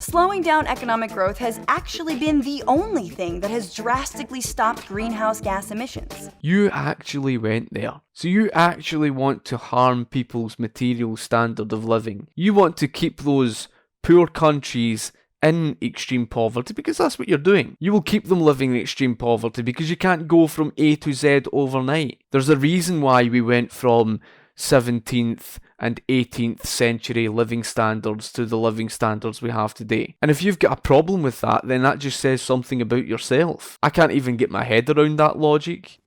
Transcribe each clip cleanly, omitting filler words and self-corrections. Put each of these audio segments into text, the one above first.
Slowing down economic growth has actually been the only thing that has drastically stopped greenhouse gas emissions. You actually went there. So you actually want to harm people's material standard of living. You want to keep those poor countries in extreme poverty because that's what you're doing. You will keep them living in extreme poverty because you can't go from A to Z overnight. There's a reason why we went from 17th and 18th century living standards to the living standards we have today. And if you've got a problem with that, then that just says something about yourself. I can't even get my head around that logic.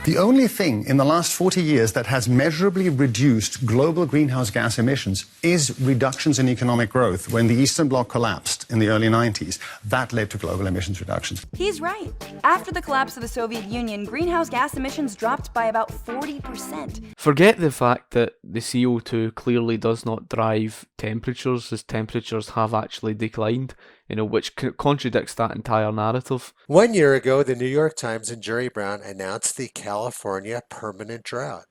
The only thing in the last 40 years that has measurably reduced global greenhouse gas emissions is reductions in economic growth. When the Eastern Bloc collapsed in the early 90s, that led to global emissions reductions. He's right. After the collapse of the Soviet Union, greenhouse gas emissions dropped by about 40%. Forget the fact that the CO2 clearly does not drive temperatures, as temperatures have actually declined, which contradicts that entire narrative. 1 year ago, the New York Times and Jerry Brown announced the California permanent drought.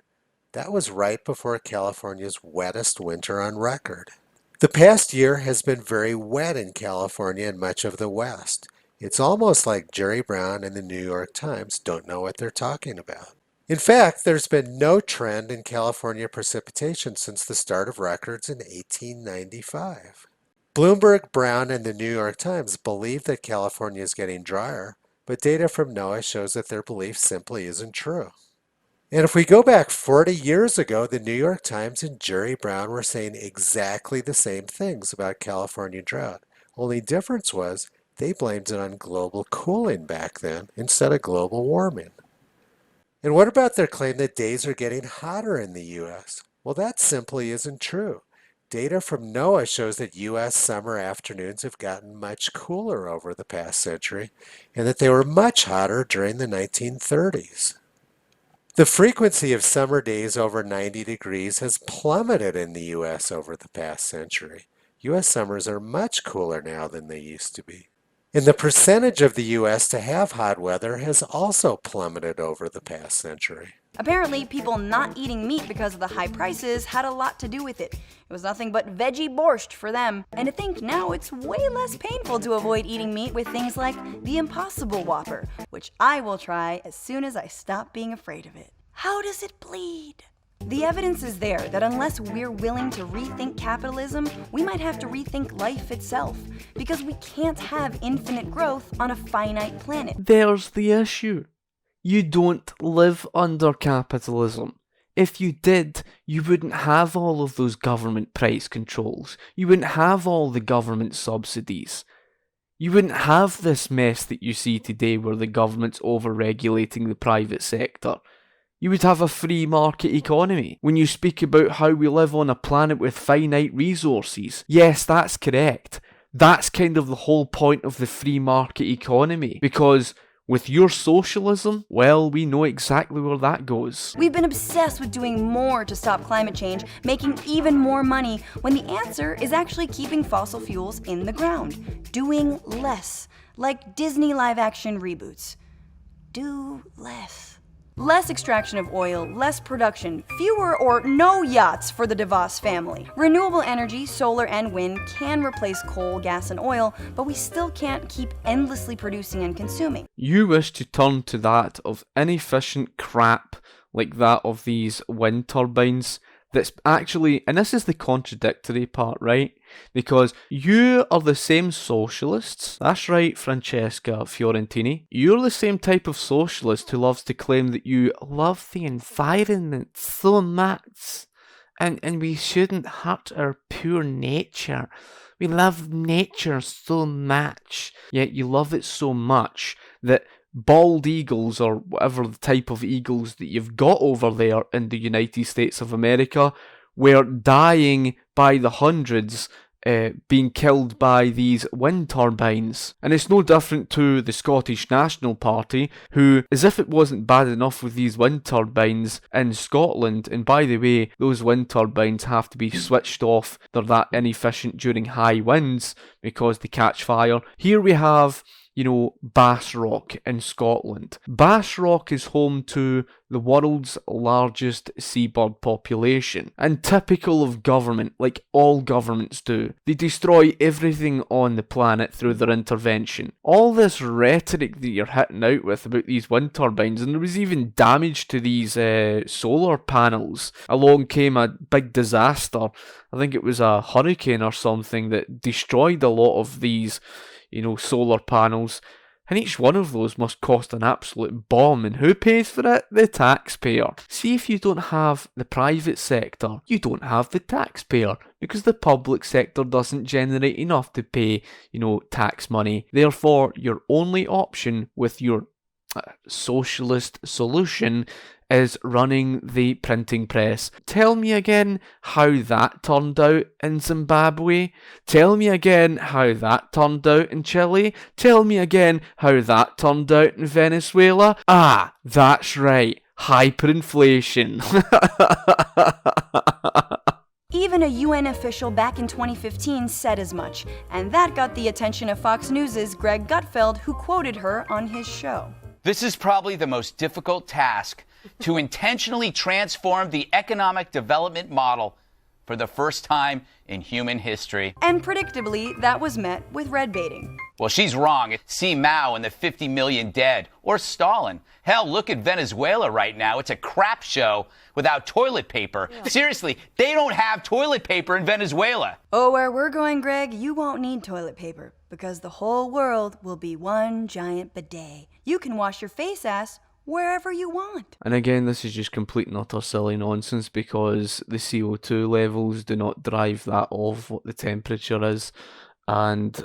That was right before California's wettest winter on record. The past year has been very wet in California and much of the West. It's almost like Jerry Brown and the New York Times don't know what they're talking about. In fact, there's been no trend in California precipitation since the start of records in 1895. Bloomberg, Brown, and the New York Times believe that California is getting drier, but data from NOAA shows that their belief simply isn't true. And if we go back 40 years ago, the New York Times and Jerry Brown were saying exactly the same things about California drought. Only difference was they blamed it on global cooling back then instead of global warming. And what about their claim that days are getting hotter in the U.S.? Well, that simply isn't true. Data from NOAA shows that U.S. summer afternoons have gotten much cooler over the past century, and that they were much hotter during the 1930s. The frequency of summer days over 90 degrees has plummeted in the U.S. over the past century. U.S. summers are much cooler now than they used to be. And the percentage of the U.S. to have hot weather has also plummeted over the past century. Apparently, people not eating meat because of the high prices had a lot to do with it. It was nothing but veggie borscht for them. And to think now it's way less painful to avoid eating meat with things like the Impossible Whopper, which I will try as soon as I stop being afraid of it. How does it bleed? The evidence is there that unless we're willing to rethink capitalism, we might have to rethink life itself, because we can't have infinite growth on a finite planet. There's the issue. You don't live under capitalism. If you did, you wouldn't have all of those government price controls. You wouldn't have all the government subsidies. You wouldn't have this mess that you see today where the government's over-regulating the private sector. You would have a free market economy. When you speak about how we live on a planet with finite resources, yes, that's correct. That's kind of the whole point of the free market economy, because with your socialism, well, we know exactly where that goes. We've been obsessed with doing more to stop climate change, making even more money, when the answer is actually keeping fossil fuels in the ground. Doing less, like Disney live-action reboots. Do less. Less extraction of oil, less production, fewer or no yachts for the DeVos family. Renewable energy, solar and wind, can replace coal, gas, and oil, but we still can't keep endlessly producing and consuming. You wish to turn to that of inefficient crap like that of these wind turbines that's actually, and this is the contradictory part, right? Because you are the same socialists, that's right, Francesca Fiorentini, you're the same type of socialist who loves to claim that you love the environment so much, and we shouldn't hurt our pure nature. We love nature so much, yet you love it so much that bald eagles, or whatever the type of eagles that you've got over there in the United States of America, were dying by the hundreds, being killed by these wind turbines. And it's no different to the Scottish National Party, who, as if it wasn't bad enough with these wind turbines in Scotland, and by the way, those wind turbines have to be switched off, they're that inefficient during high winds because they catch fire. Here we have Bass Rock in Scotland. Bass Rock is home to the world's largest seabird population, and typical of government, like all governments do, they destroy everything on the planet through their intervention. All this rhetoric that you're hitting out with about these wind turbines, and there was even damage to these solar panels. Along came a big disaster. I think it was a hurricane or something that destroyed a lot of these solar panels, and each one of those must cost an absolute bomb, and who pays for it? The taxpayer. See, if you don't have the private sector, you don't have the taxpayer, because the public sector doesn't generate enough to pay, tax money. Therefore, your only option with your socialist solution is running the printing press. Tell me again how that turned out in Zimbabwe. Tell me again how that turned out in Chile. Tell me again how that turned out in Venezuela. Ah, that's right. Hyperinflation. Even a UN official back in 2015 said as much, and that got the attention of Fox News' Greg Gutfeld, who quoted her on his show. This is probably the most difficult task, to intentionally transform the economic development model for the first time in human history. And predictably, that was met with red baiting. Well, she's wrong. See Mao and the 50 million dead, or Stalin. Hell, look at Venezuela right now. It's a crap show without toilet paper. Yeah. Seriously, they don't have toilet paper in Venezuela. Oh, where we're going, Greg, you won't need toilet paper, because the whole world will be one giant bidet. You can wash your face ass wherever you want. And again, this is just complete and utter silly nonsense, because the CO2 levels do not drive that of what the temperature is. And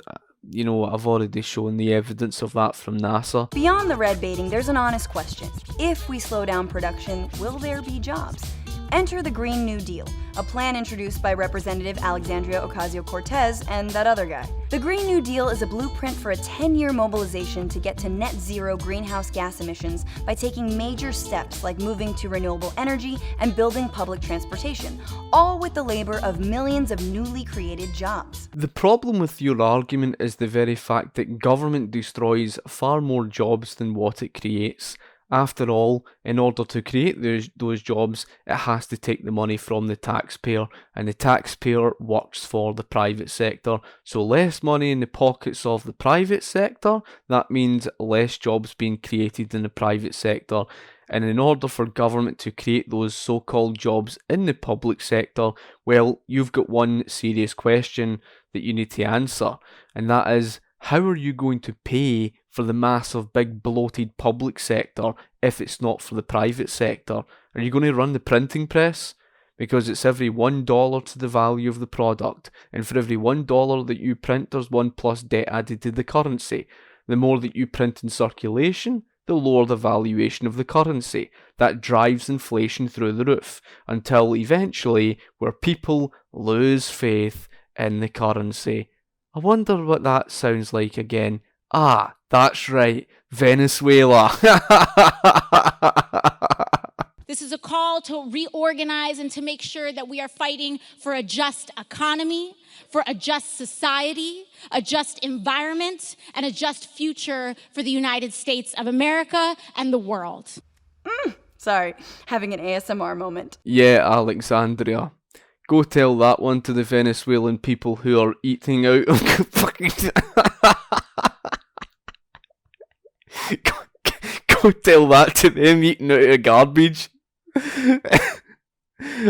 I've already shown the evidence of that from NASA. Beyond the red baiting, there's an honest question. If we slow down production, will there be jobs? Enter the Green New Deal, a plan introduced by Representative Alexandria Ocasio-Cortez and that other guy. The Green New Deal is a blueprint for a 10-year mobilization to get to net zero greenhouse gas emissions by taking major steps like moving to renewable energy and building public transportation, all with the labor of millions of newly created jobs. The problem with your argument is the very fact that government destroys far more jobs than what it creates. After all, in order to create those jobs, it has to take the money from the taxpayer, and the taxpayer works for the private sector. So less money in the pockets of the private sector, that means less jobs being created in the private sector. And in order for government to create those so-called jobs in the public sector, well, you've got one serious question that you need to answer, and that is, how are you going to pay for the massive, big, bloated public sector if it's not for the private sector? Are you going to run the printing press? Because it's every $1 to the value of the product, and for every $1 that you print, there's 1 plus debt added to the currency. The more that you print in circulation, the lower the valuation of the currency. That drives inflation through the roof, until eventually where people lose faith in the currency. I wonder what that sounds like again. Ah, that's right, Venezuela. This is a call to reorganize and to make sure that we are fighting for a just economy, for a just society, a just environment, and a just future for the United States of America and the world. Sorry, having an ASMR moment. Yeah, Alexandria. Go tell that one to the Venezuelan people who are eating out of fucking... go tell that to them eating out of garbage.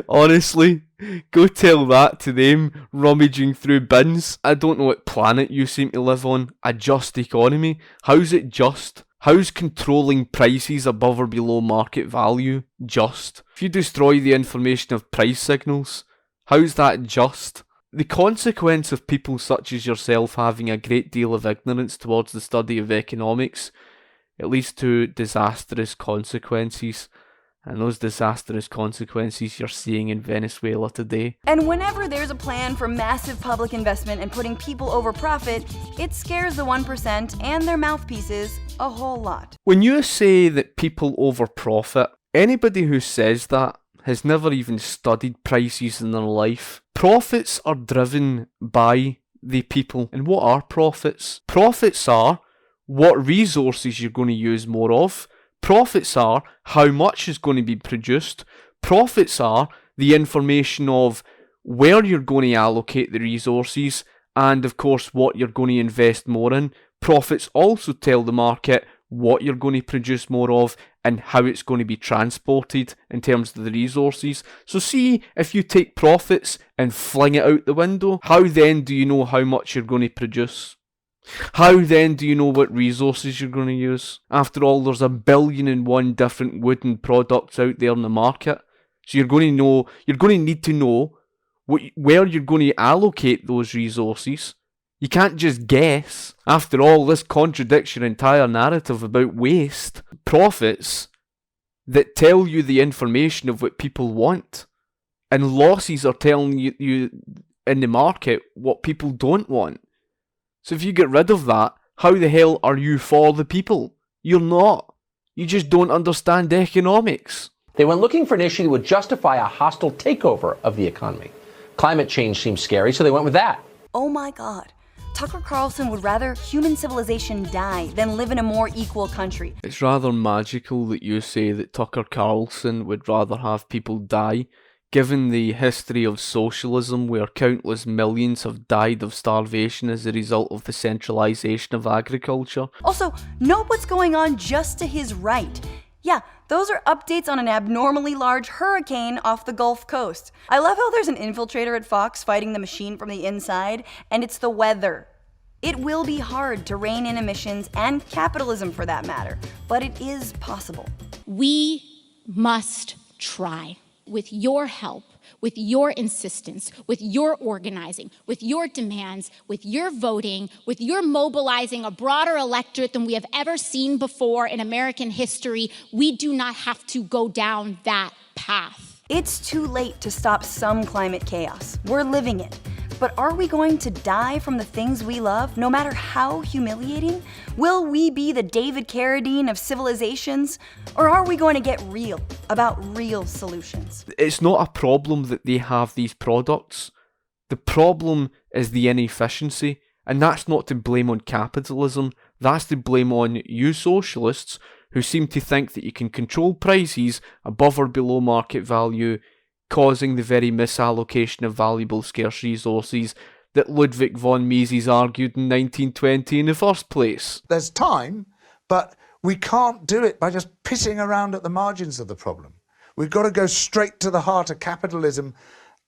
Honestly, go tell that to them rummaging through bins. I don't know what planet you seem to live on. A just economy? How's it just? How's controlling prices above or below market value just? If you destroy the information of price signals, how's that just? The consequence of people such as yourself having a great deal of ignorance towards the study of economics, it leads to disastrous consequences. And those disastrous consequences you're seeing in Venezuela today. And whenever there's a plan for massive public investment and putting people over profit, it scares the 1% and their mouthpieces a whole lot. When you say that people over profit, anybody who says that has never even studied prices in their life. Profits are driven by the people. And what are profits? Profits are what resources you're going to use more of. Profits are how much is going to be produced. Profits are the information of where you're going to allocate the resources and, of course, what you're going to invest more in. Profits also tell the market what you're going to produce more of and how it's going to be transported in terms of the resources. So see, if you take profits and fling it out the window, how then do you know how much you're going to produce? How then do you know what resources you're going to use? After all, there's 1,000,000,001 different wooden products out there in the market. So you're going to need to know where you're going to allocate those resources. You can't just guess. After all, this contradicts your entire narrative about waste. Profits that tell you the information of what people want, and losses are telling you in the market what people don't want. So if you get rid of that, how the hell are you for the people? You're not. You just don't understand economics. They went looking for an issue that would justify a hostile takeover of the economy. Climate change seems scary, so they went with that. Oh my God. Tucker Carlson would rather human civilization die than live in a more equal country. It's rather magical that you say that Tucker Carlson would rather have people die, given the history of socialism where countless millions have died of starvation as a result of the centralisation of agriculture. Also, note what's going on just to his right. Yeah, those are updates on an abnormally large hurricane off the Gulf Coast. I love how there's an infiltrator at Fox fighting the machine from the inside, and it's the weather. It will be hard to rein in emissions and capitalism for that matter, but it is possible. We must try. With your help, with your insistence, with your organizing, with your demands, with your voting, with your mobilizing a broader electorate than we have ever seen before in American history, we do not have to go down that path. It's too late to stop some climate chaos. We're living it. But are we going to die from the things we love, no matter how humiliating? Will we be the David Carradine of civilizations? Or are we going to get real about real solutions? It's not a problem that they have these products. The problem is the inefficiency, and that's not to blame on capitalism. That's to blame on you socialists who seem to think that you can control prices above or below market value, causing the very misallocation of valuable scarce resources that Ludwig von Mises argued in 1920 in the first place. There's time, but we can't do it by just pissing around at the margins of the problem. We've got to go straight to the heart of capitalism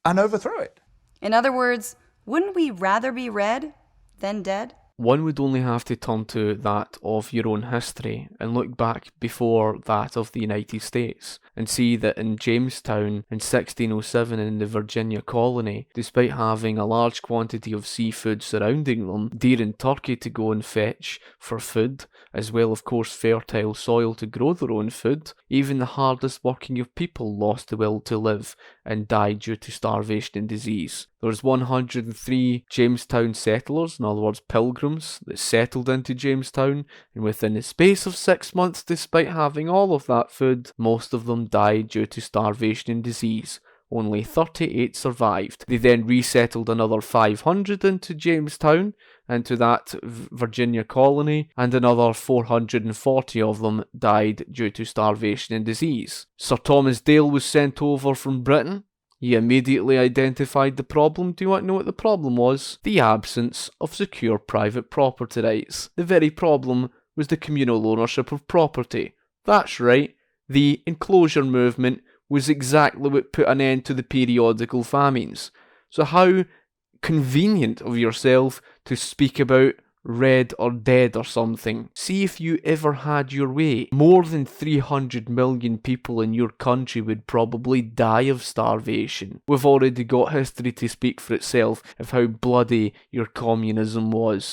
and overthrow it. In other words, wouldn't we rather be red than dead? One would only have to turn to that of your own history and look back before that of the United States and see that in Jamestown in 1607 in the Virginia colony, despite having a large quantity of seafood surrounding them, deer and turkey to go and fetch for food, as well of course fertile soil to grow their own food, even the hardest working of people lost the will to live and died due to starvation and disease. There was 103 Jamestown settlers, in other words pilgrims, that settled into Jamestown, and within the space of 6 months, despite having all of that food, most of them died due to starvation and disease. Only 38 survived. They then resettled another 500 into Jamestown, into that Virginia colony, and another 440 of them died due to starvation and disease. Sir Thomas Dale was sent over from Britain. He immediately identified the problem. Do you want to know what the problem was? The absence of secure private property rights. The very problem was the communal ownership of property. That's right, the enclosure movement was exactly what put an end to the periodical famines. So how convenient of yourself to speak about red or dead or something. See if you ever had your way. More than 300 million people in your country would probably die of starvation. We've already got history to speak for itself of how bloody your communism was.